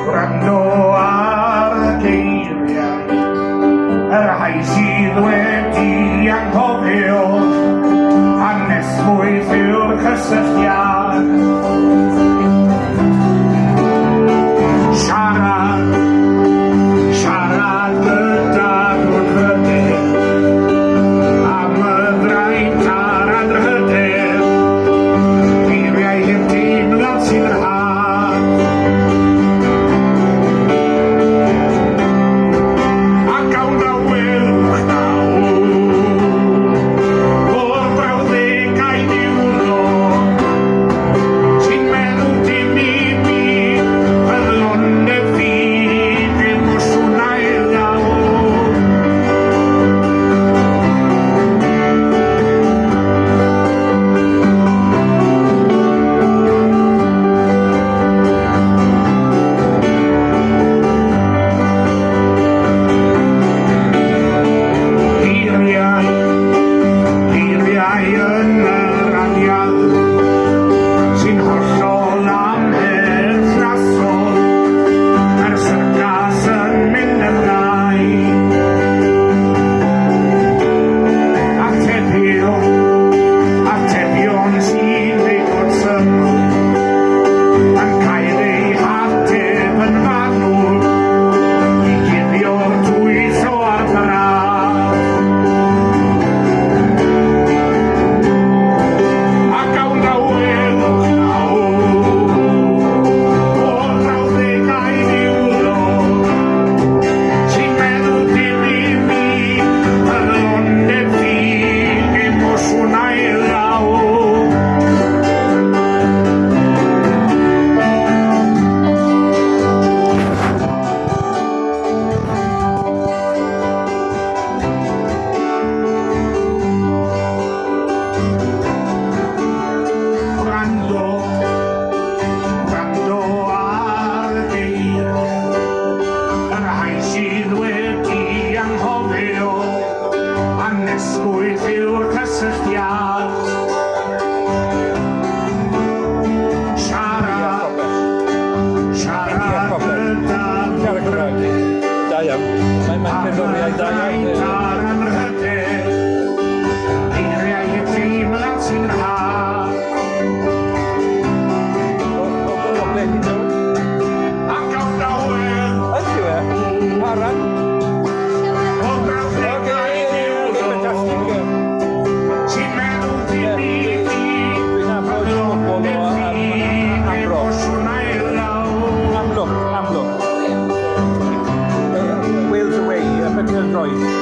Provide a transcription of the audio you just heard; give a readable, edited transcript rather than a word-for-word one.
Gwrando ar y geiriau, yr rhai sydd wedi anghofio, hanes mwyth yw'r cysylltiad. Siarad, siarad gyda drwy'r hyder, am y ddraint a'r anrhyder, geiriau heb deimlad sy'n rhad. Ac awn na wylch nawr, o'r brawddegau niwlog, sy'n meddwl dim i mi, fyddwn y ffydd dim o swnau lawr. Eiriau yn yr aniad sy'n hollol amherthnasol, yr syrgas yn mynd ymlaen. Atebion sy'n ei wrth syml, yn cael ei hateb yn fanwl, i guddio'r twyth o arbraf. Ac awn na welwch nawr, o'r brawddegau niwlog, sy'n meddwl dim i mi, fyddwn y ffydd dim o swnau lawr. Gwrando, gwrando ar y geiriau, yr rhai sydd wedi anghofio, hanesmwyth yw'r cysylltiad. Siarad, siarad gyda Siarad Cymraeg. Da iawn. Mae'n cerddoriaeth da iawn. a'r anrhyder, geiriau heb deimlad sy'n rhad. O ble ti'n dod? Ac awn na welwch Ydy e? Paran? o'r brawddegau niwlog, sy'n meddwl dim i fi, Dwi'n nabod pobl o Amlwch. Amlwch. Amlwch. Wales Away, Penrhyn Droed.